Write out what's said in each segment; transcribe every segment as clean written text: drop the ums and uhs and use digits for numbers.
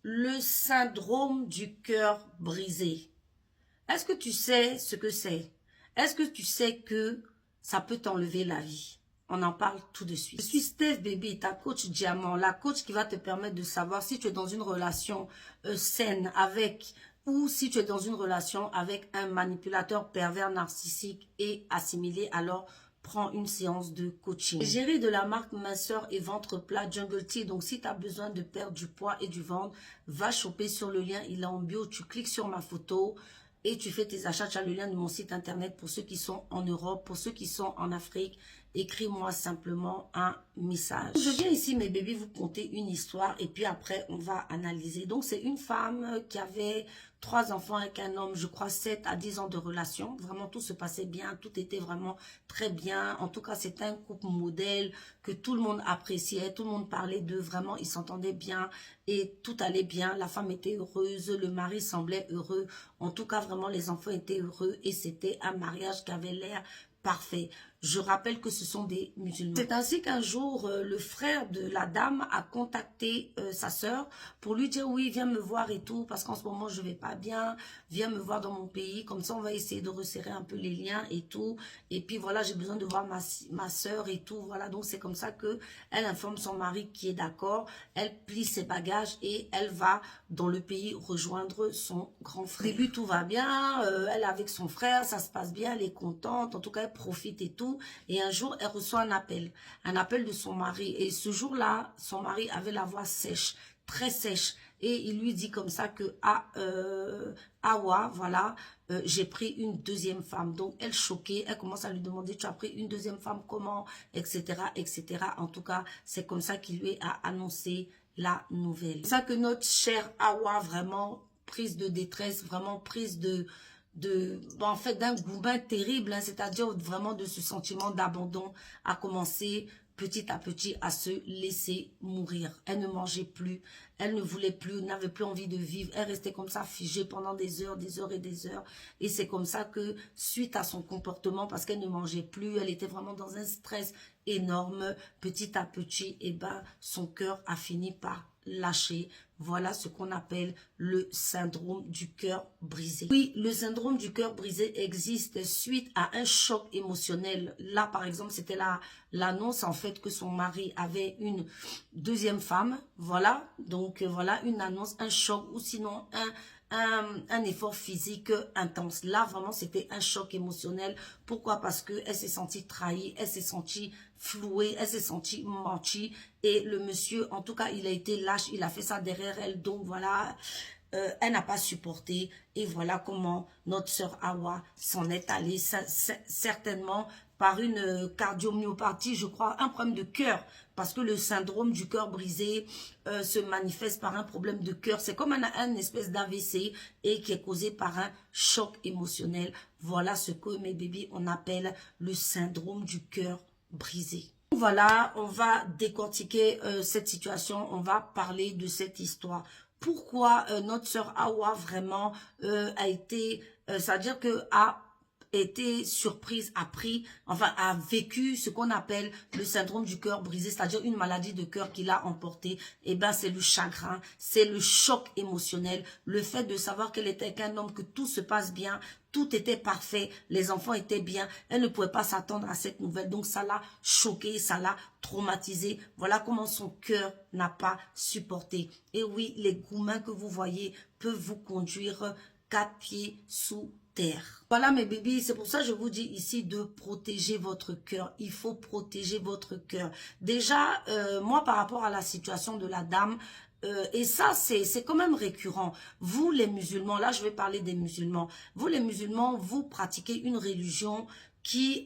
Le syndrome du cœur brisé. Est-ce que tu sais ce que c'est? Est-ce que tu sais que ça peut t'enlever la vie? On en parle tout de suite. Je suis Steph Baby, ta coach diamant, la coach qui va te permettre de savoir si tu es dans une relation saine avec ou si tu es dans une relation avec un manipulateur pervers narcissique et assimilé, alors prends une séance de coaching. Gérée de la marque minceur et ventre plat Jungle Tea. Donc si tu as besoin de perdre du poids et du ventre, va choper sur le lien, il est en bio, tu cliques sur ma photo et tu fais tes achats. Tu as le lien de mon site internet pour ceux qui sont en Europe, pour ceux qui sont en Afrique. Écris-moi simplement un message. Je viens ici, mes bébés, vous conter une histoire et puis après, on va analyser. Donc, c'est une femme qui avait 3 enfants avec un homme, je crois 7 à 10 ans de relation. Vraiment, tout se passait bien, tout était vraiment très bien. En tout cas, c'était un couple modèle que tout le monde appréciait, tout le monde parlait d'eux. Vraiment, ils s'entendaient bien et tout allait bien. La femme était heureuse, le mari semblait heureux. En tout cas, vraiment, les enfants étaient heureux et c'était un mariage qui avait l'air parfait. Je rappelle que ce sont des musulmans. C'est ainsi qu'un jour, le frère de la dame a contacté sa sœur pour lui dire oui, viens me voir et tout, parce qu'en ce moment, je vais pas bien, viens me voir dans mon pays, comme ça, on va essayer de resserrer un peu les liens et tout. Et puis voilà, j'ai besoin de voir ma sœur et tout. Voilà, donc c'est comme ça que elle informe son mari qui est d'accord. Elle plie ses bagages et elle va dans le pays rejoindre son grand frère. Au début, tout va bien, elle est avec son frère, ça se passe bien, elle est contente, en tout cas, elle profite et tout. Et un jour, elle reçoit un appel de son mari. Et ce jour-là, son mari avait la voix sèche, très sèche. Et il lui dit comme ça que, Awa, voilà, j'ai pris une deuxième femme. Donc, elle choquée, elle commence à lui demander, tu as pris une deuxième femme, comment, etc., etc. En tout cas, c'est comme ça qu'il lui a annoncé la nouvelle. C'est ça que notre chère Awa, vraiment prise de détresse, vraiment prise en fait, d'un gourmet terrible, hein, c'est-à-dire vraiment de ce sentiment d'abandon, a commencé petit à petit à se laisser mourir. Elle ne mangeait plus, elle ne voulait plus, n'avait plus envie de vivre, elle restait comme ça figée pendant des heures et des heures. Et c'est comme ça que, suite à son comportement, parce qu'elle ne mangeait plus, elle était vraiment dans un stress énorme, petit à petit, et ben, son cœur a fini par lâcher. Voilà ce qu'on appelle le syndrome du cœur brisé. Oui, le syndrome du cœur brisé existe suite à un choc émotionnel. Là, par exemple, c'était l'annonce en fait que son mari avait une deuxième femme. Voilà, donc voilà une annonce, un choc ou sinon un effort physique intense. Là, vraiment, c'était un choc émotionnel. Pourquoi? Parce qu'elle s'est sentie trahie, elle s'est sentie flouée, elle s'est sentie mentie. Et le monsieur, en tout cas, il a été lâche, il a fait ça derrière elle. Donc, voilà, elle n'a pas supporté. Et voilà comment notre sœur Awa s'en est allée. Certainement par une cardiomyopathie, je crois, un problème de cœur. Parce que le syndrome du cœur brisé se manifeste par un problème de cœur. C'est comme un espèce d'AVC et qui est causé par un choc émotionnel. Voilà ce que, mes bébés, on appelle le syndrome du cœur brisé. Voilà, on va décortiquer cette situation, on va parler de cette histoire. Pourquoi notre sœur Awa vraiment a été, c'est-à-dire que a été surprise, a vécu ce qu'on appelle le syndrome du cœur brisé, c'est-à-dire une maladie de cœur qui l'a emporté. Eh ben, c'est le chagrin, c'est le choc émotionnel, le fait de savoir qu'elle était qu'un homme, que tout se passe bien, tout était parfait, les enfants étaient bien, elle ne pouvait pas s'attendre à cette nouvelle, donc ça l'a choquée, ça l'a traumatisée. Voilà comment son cœur n'a pas supporté. Et oui, les gourmands que vous voyez peuvent vous conduire 4 pieds sous terre. Voilà mes bébés, c'est pour ça que je vous dis ici de protéger votre cœur. Il faut protéger votre cœur. Déjà, moi par rapport à la situation de la dame, et ça c'est quand même récurrent. Vous les musulmans, là je vais parler des musulmans. Vous les musulmans, vous pratiquez une religion qui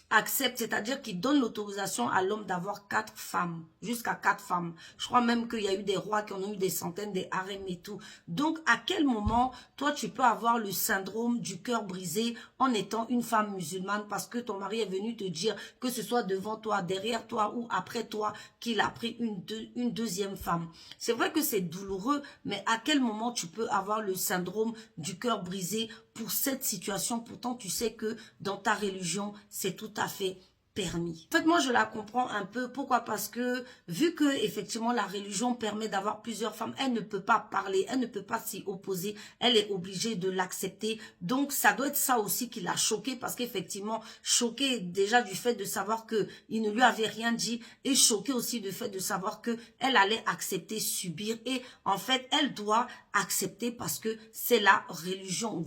accepte, c'est-à-dire qui donne l'autorisation à l'homme d'avoir 4 femmes, jusqu'à 4 femmes. Je crois même qu'il y a eu des rois qui en ont eu des centaines, des harems et tout. Donc, à quel moment, toi, tu peux avoir le syndrome du cœur brisé en étant une femme musulmane parce que ton mari est venu te dire, que ce soit devant toi, derrière toi ou après toi, qu'il a pris une deuxième femme. C'est vrai que c'est douloureux, mais à quel moment tu peux avoir le syndrome du cœur brisé pour cette situation? Pourtant, tu sais que dans ta religion, c'est tout à fait permis. En fait, moi, je la comprends un peu. Pourquoi? Parce que, vu que, effectivement, la religion permet d'avoir plusieurs femmes, elle ne peut pas parler, elle ne peut pas s'y opposer, elle est obligée de l'accepter. Donc, ça doit être ça aussi qui l'a choquée, parce qu'effectivement, choquée déjà du fait de savoir que il ne lui avait rien dit, et choquée aussi du fait de savoir que elle allait accepter, subir, et en fait, elle doit accepter parce que c'est la religion,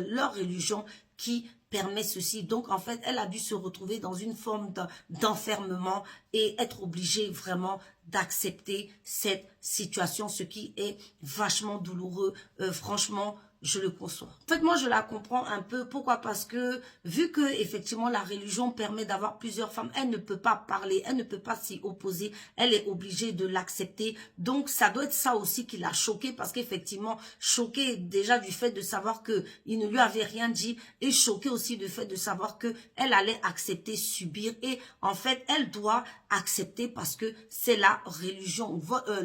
leur religion qui permet ceci. Donc, en fait, elle a dû se retrouver dans une forme d'enfermement et être obligée vraiment d'accepter cette situation, ce qui est vachement douloureux. Franchement, je le conçois. En fait, moi, je la comprends un peu. Pourquoi? Parce que, vu que, effectivement, la religion permet d'avoir plusieurs femmes, elle ne peut pas parler, elle ne peut pas s'y opposer, elle est obligée de l'accepter. Donc, ça doit être ça aussi qui l'a choquée, parce qu'effectivement, choquée déjà du fait de savoir que il ne lui avait rien dit, et choquée aussi du fait de savoir que elle allait accepter, subir, et en fait, elle doit accepter parce que c'est la religion,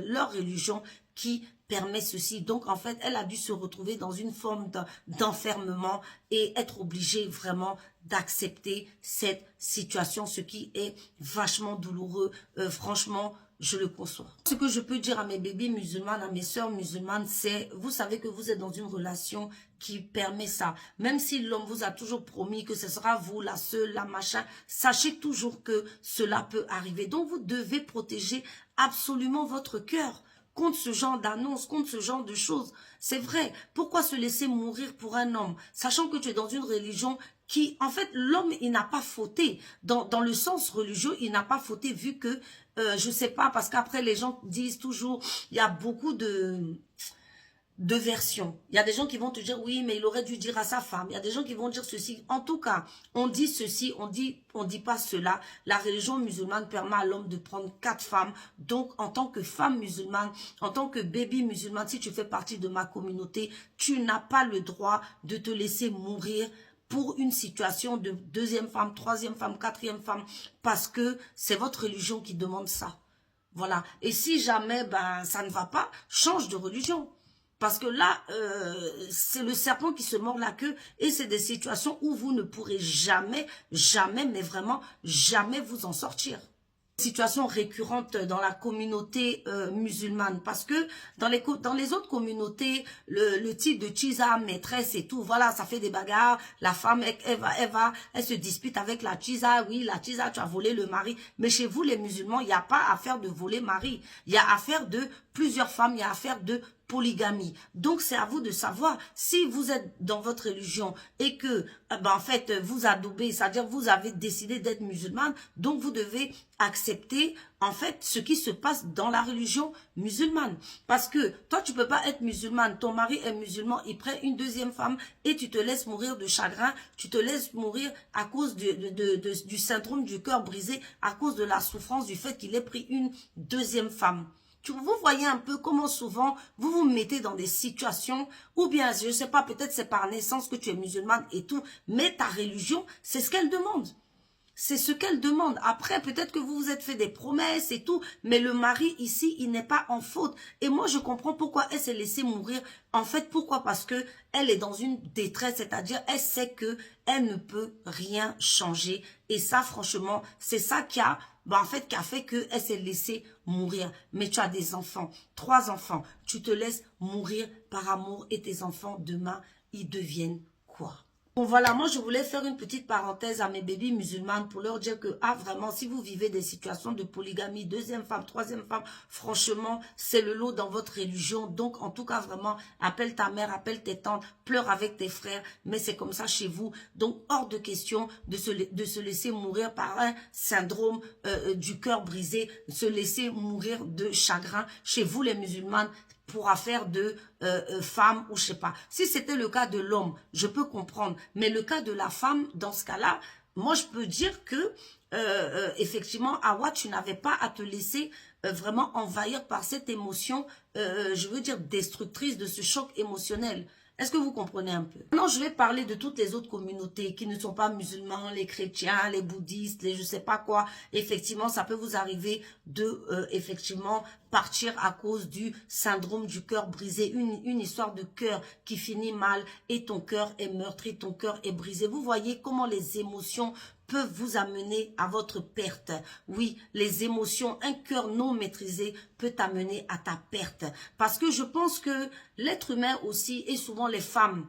leur religion qui permet ceci. Donc, en fait, elle a dû se retrouver dans une forme d'enfermement et être obligée vraiment d'accepter cette situation, ce qui est vachement douloureux. Franchement, je le conçois. Ce que je peux dire à mes bébés musulmanes, à mes sœurs musulmanes, c'est, vous savez que vous êtes dans une relation qui permet ça. Même si l'homme vous a toujours promis que ce sera vous, la seule, la machin, sachez toujours que cela peut arriver. Donc, vous devez protéger absolument votre cœur contre ce genre d'annonce, contre ce genre de choses. C'est vrai. Pourquoi se laisser mourir pour un homme, sachant que tu es dans une religion qui, en fait, l'homme, il n'a pas fauté. Dans le sens religieux, il n'a pas fauté, vu que, je sais pas, parce qu'après, les gens disent toujours, il y a beaucoup de versions. Il y a des gens qui vont te dire, oui, mais il aurait dû dire à sa femme. Il y a des gens qui vont dire ceci. En tout cas, on dit ceci, on dit pas cela. La religion musulmane permet à l'homme de prendre 4 femmes. Donc, en tant que femme musulmane, en tant que bébé musulmane, si tu fais partie de ma communauté, tu n'as pas le droit de te laisser mourir pour une situation de deuxième femme, troisième femme, quatrième femme, parce que c'est votre religion qui demande ça. Voilà. Et si jamais ça ne va pas, change de religion. Parce que là, c'est le serpent qui se mord la queue, et c'est des situations où vous ne pourrez jamais, jamais, mais vraiment jamais vous en sortir. Situation récurrente dans la communauté musulmane, parce que dans les autres communautés, le titre de Chiza, maîtresse et tout, voilà, ça fait des bagarres. La femme, elle se dispute avec la Chiza. Oui, la Chiza, tu as volé le mari. Mais chez vous, les musulmans, il n'y a pas affaire de voler mari. Il y a affaire de plusieurs femmes, il y a affaire de polygamie. Donc, c'est à vous de savoir si vous êtes dans votre religion et que, en fait, vous adoubez, c'est-à-dire vous avez décidé d'être musulmane, donc vous devez accepter, en fait, ce qui se passe dans la religion musulmane. Parce que toi, tu peux pas être musulmane, ton mari est musulman, il prend une deuxième femme et tu te laisses mourir de chagrin, tu te laisses mourir à cause du syndrome du cœur brisé, à cause de la souffrance du fait qu'il ait pris une deuxième femme. Vous voyez un peu comment souvent vous vous mettez dans des situations, ou bien, je ne sais pas, peut-être c'est par naissance que tu es musulmane et tout, mais ta religion, c'est ce qu'elle demande. C'est ce qu'elle demande. Après, peut-être que vous vous êtes fait des promesses et tout, mais le mari ici, il n'est pas en faute. Et moi, je comprends pourquoi elle s'est laissée mourir. En fait, pourquoi? Parce que elle est dans une détresse, c'est-à-dire elle sait que elle ne peut rien changer. Et ça, franchement, c'est ça qui a qui a fait qu'elle s'est laissée mourir. Mais tu as des enfants, 3 enfants. Tu te laisses mourir par amour et tes enfants, demain, ils deviennent quoi? Bon voilà, moi je voulais faire une petite parenthèse à mes bébés musulmanes pour leur dire que, vraiment, si vous vivez des situations de polygamie, deuxième femme, troisième femme, franchement, c'est le lot dans votre religion. Donc, en tout cas, vraiment, appelle ta mère, appelle tes tantes, pleure avec tes frères, mais c'est comme ça chez vous. Donc, hors de question de se laisser mourir par un syndrome du cœur brisé, se laisser mourir de chagrin. Chez vous, les musulmanes, pour affaire de femme ou je sais pas. Si c'était le cas de l'homme, je peux comprendre. Mais le cas de la femme, dans ce cas-là, moi je peux dire que effectivement, Hawa, tu n'avais pas à te laisser vraiment envahir par cette émotion, je veux dire destructrice de ce choc émotionnel. Est-ce que vous comprenez un peu? Maintenant, je vais parler de toutes les autres communautés qui ne sont pas musulmans, les chrétiens, les bouddhistes, les je sais pas quoi. Effectivement, ça peut vous arriver de, effectivement, partir à cause du syndrome du cœur brisé. Une histoire de cœur qui finit mal et ton cœur est meurtri, ton cœur est brisé. Vous voyez comment les émotions peuvent vous amener à votre perte. Oui, les émotions, un cœur non maîtrisé peut t'amener à ta perte. Parce que je pense que l'être humain aussi, et souvent les femmes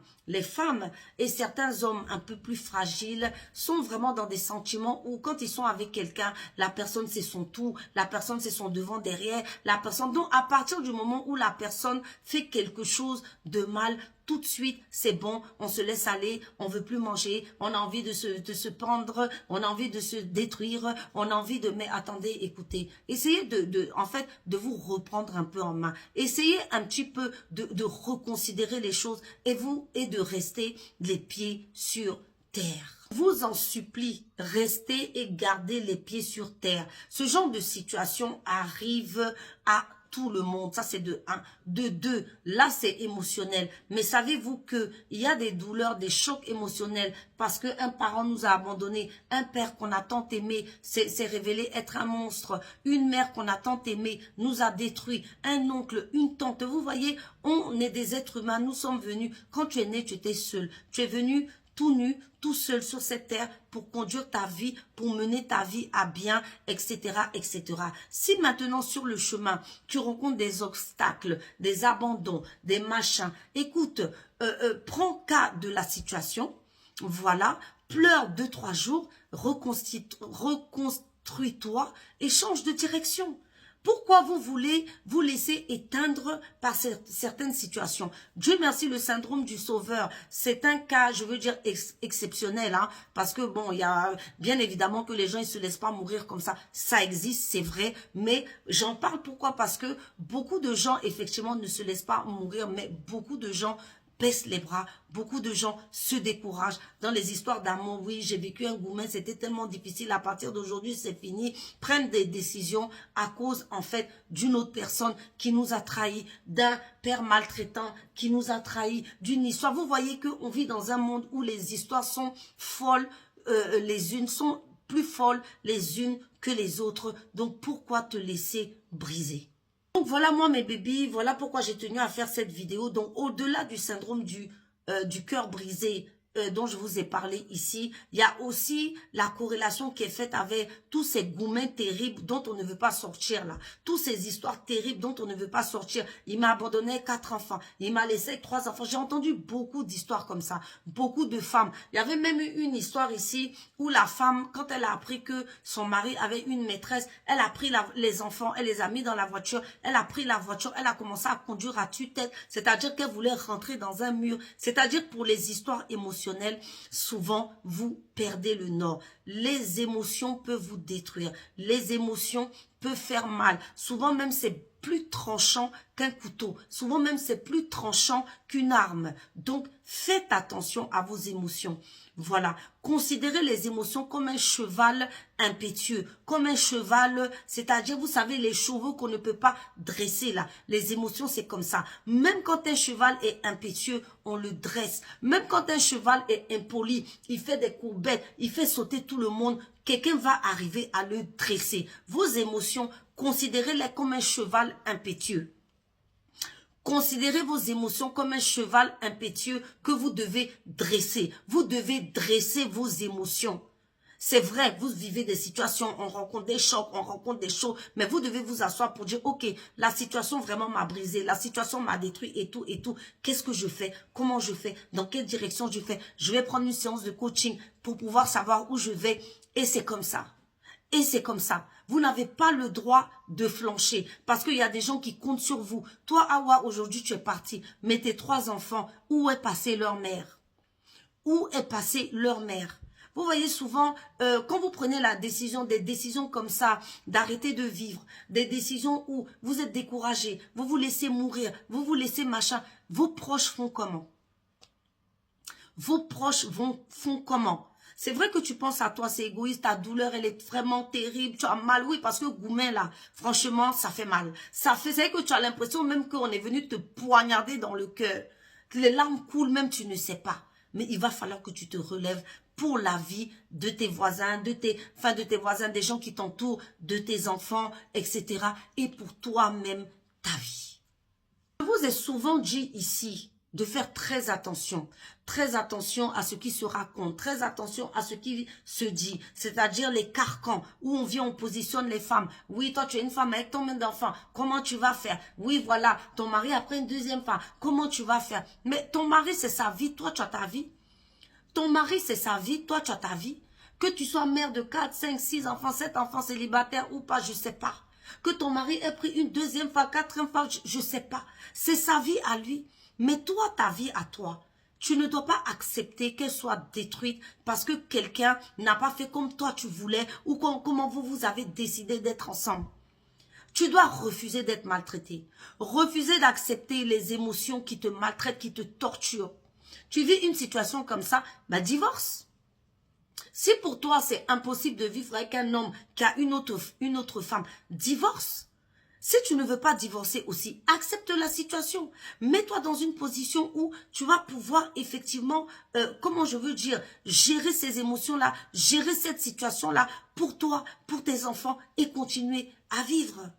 et certains hommes un peu plus fragiles sont vraiment dans des sentiments où quand ils sont avec quelqu'un, la personne c'est son tout, la personne c'est son devant, derrière, la personne. Donc à partir du moment où la personne fait quelque chose de mal, tout de suite, c'est bon, on se laisse aller, on veut plus manger, on a envie de se pendre, on a envie de se détruire, on a envie de... Mais attendez, écoutez, essayez en fait, de vous reprendre un peu en main. Essayez un petit peu de reconsidérer les choses et de rester les pieds sur terre. Je vous en supplie, restez et gardez les pieds sur terre. Ce genre de situation arrive à tout le monde. Ça, c'est de 1. De 2, là, c'est émotionnel. Mais savez-vous qu'il y a des douleurs, des chocs émotionnels parce qu'un parent nous a abandonnés, un père qu'on a tant aimé s'est révélé être un monstre, une mère qu'on a tant aimé nous a détruit, un oncle, une tante. Vous voyez, on est des êtres humains, nous sommes venus. Quand tu es né, tu étais seul. Tu es venu tout nu, tout seul sur cette terre pour conduire ta vie, pour mener ta vie à bien, etc., etc. Si maintenant sur le chemin, tu rencontres des obstacles, des abandons, des machins, écoute, prends cas de la situation, voilà, pleure 2-3 jours, reconstruis-toi et change de direction. Pourquoi vous voulez vous laisser éteindre par certaines situations? Dieu merci, le syndrome du sauveur, c'est un cas, je veux dire, exceptionnel, hein, parce que bon, il y a bien évidemment que les gens, ils se laissent pas mourir comme ça existe, c'est vrai, mais j'en parle pourquoi? Parce que beaucoup de gens, effectivement, ne se laissent pas mourir, mais beaucoup de gens baissent les bras, beaucoup de gens se découragent dans les histoires d'amour. Oui, j'ai vécu un goumen, c'était tellement difficile, à partir d'aujourd'hui c'est fini, prennent des décisions à cause en fait d'une autre personne qui nous a trahis, d'un père maltraitant qui nous a trahis, d'une histoire. Vous voyez qu'on vit dans un monde où les histoires sont folles, les unes sont plus folles les unes que les autres, donc pourquoi te laisser briser? Donc voilà moi mes bébés, voilà pourquoi j'ai tenu à faire cette vidéo. Donc au-delà du syndrome du cœur brisé dont je vous ai parlé ici, il y a aussi la corrélation qui est faite avec tous ces goumets terribles dont on ne veut pas sortir là. Toutes ces histoires terribles dont on ne veut pas sortir. Il m'a abandonné 4 enfants, il m'a laissé 3 enfants. J'ai entendu beaucoup d'histoires comme ça, beaucoup de femmes. Il y avait même eu une histoire ici où la femme, quand elle a appris que son mari avait une maîtresse, elle a pris les enfants, elle les a mis dans la voiture, elle a pris la voiture, elle a commencé à conduire à tue-tête, c'est-à-dire qu'elle voulait rentrer dans un mur. C'est-à-dire pour les histoires émotionnelles, souvent vous perdez le nord. Les émotions peuvent vous détruire. Les émotions peuvent faire mal. Souvent même c'est plus tranchant qu'un couteau. Souvent même c'est plus tranchant qu'une arme. Donc faites attention à vos émotions. Voilà, considérez les émotions comme un cheval impétueux, comme un cheval, c'est-à-dire, vous savez, les chevaux qu'on ne peut pas dresser là. Les émotions, c'est comme ça. Même quand un cheval est impétueux, on le dresse. Même quand un cheval est impoli, il fait des courbettes, il fait sauter tout le monde, quelqu'un va arriver à le dresser. Vos émotions, considérez-les comme un cheval impétueux. Considérez vos émotions comme un cheval impétueux que vous devez dresser. Vous devez dresser vos émotions. C'est vrai, vous vivez des situations, on rencontre des chocs, on rencontre des choses, mais vous devez vous asseoir pour dire, ok, la situation vraiment m'a brisé, la situation m'a détruit et tout, et tout. Qu'est-ce que je fais? Comment je fais? Dans quelle direction je fais? Je vais prendre une séance de coaching pour pouvoir savoir où je vais. Et c'est comme ça. Et c'est comme ça. Vous n'avez pas le droit de flancher parce qu'il y a des gens qui comptent sur vous. Toi, Awa, aujourd'hui, tu es parti. Mais tes 3 enfants, où est passée leur mère? Où est passée leur mère? Vous voyez souvent, quand vous prenez la décision, des décisions comme ça, d'arrêter de vivre, des décisions où vous êtes découragé, vous vous laissez mourir, vous vous laissez machin, vos proches font comment? Vos proches font comment? C'est vrai que tu penses à toi, c'est égoïste, ta douleur, elle est vraiment terrible, tu as mal, oui, parce que Goumen, là, franchement, ça fait mal. Ça fait, c'est que tu as l'impression même qu'on est venu te poignarder dans le cœur. Les larmes coulent, même tu ne sais pas. Mais il va falloir que tu te relèves pour la vie de tes voisins, de tes voisins, des gens qui t'entourent, de tes enfants, etc. Et pour toi-même, ta vie. Je vous ai souvent dit ici, de faire très attention à ce qui se raconte, très attention à ce qui se dit, c'est-à-dire les carcans où on vient, on positionne les femmes. Oui, toi tu es une femme avec combien d'enfants, comment tu vas faire? Oui, voilà, ton mari après une deuxième femme, comment tu vas faire? Mais ton mari c'est sa vie, toi tu as ta vie. Ton mari c'est sa vie, toi tu as ta vie. Que tu sois mère de 4, 5, 6 enfants, 7 enfants célibataires ou pas, je sais pas. Que ton mari ait pris une deuxième femme, quatrième femme, je sais pas. C'est sa vie à lui. Mais toi, ta vie à toi, tu ne dois pas accepter qu'elle soit détruite parce que quelqu'un n'a pas fait comme toi tu voulais ou comment vous avez décidé d'être ensemble. Tu dois refuser d'être maltraité. Refuser d'accepter les émotions qui te maltraitent, qui te torturent. Tu vis une situation comme ça, bah divorce. Si pour toi c'est impossible de vivre avec un homme qui a une autre femme, divorce. Si tu ne veux pas divorcer aussi, accepte la situation. Mets-toi dans une position où tu vas pouvoir effectivement, comment je veux dire, gérer ces émotions-là, gérer cette situation-là pour toi, pour tes enfants et continuer à vivre.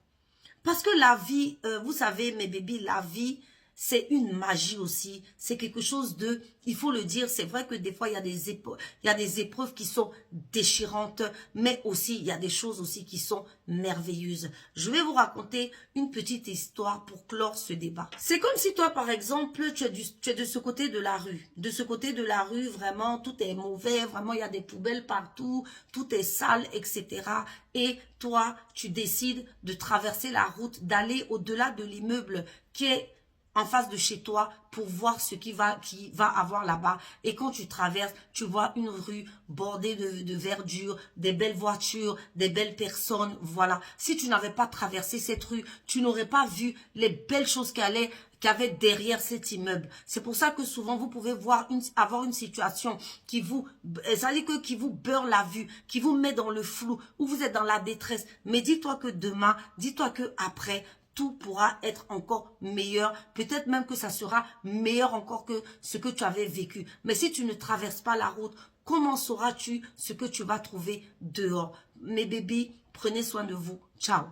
Parce que la vie, vous savez mes bébés, la vie, c'est une magie aussi. C'est quelque chose de, il faut le dire, c'est vrai que des fois, il y a des épreuves qui sont déchirantes, mais aussi, il y a des choses aussi qui sont merveilleuses. Je vais vous raconter une petite histoire pour clore ce débat. C'est comme si toi, par exemple, tu es de ce côté de la rue. De ce côté de la rue, vraiment, tout est mauvais, vraiment, il y a des poubelles partout, tout est sale, etc. Et toi, tu décides de traverser la route, d'aller au-delà de l'immeuble qui est en face de chez toi pour voir ce qui va avoir là-bas. Et quand tu traverses, tu vois une rue bordée de verdure, des belles voitures, des belles personnes, voilà. Si tu n'avais pas traversé cette rue, tu n'aurais pas vu les belles choses qu'il y avait derrière cet immeuble. C'est pour ça que souvent vous pouvez avoir une situation qui vous beurre la vue, qui vous met dans le flou, où vous êtes dans la détresse. Mais dis-toi que demain, dis-toi que après, tout pourra être encore meilleur. Peut-être même que ça sera meilleur encore que ce que tu avais vécu. Mais si tu ne traverses pas la route, comment sauras-tu ce que tu vas trouver dehors? Mes bébés, prenez soin de vous. Ciao.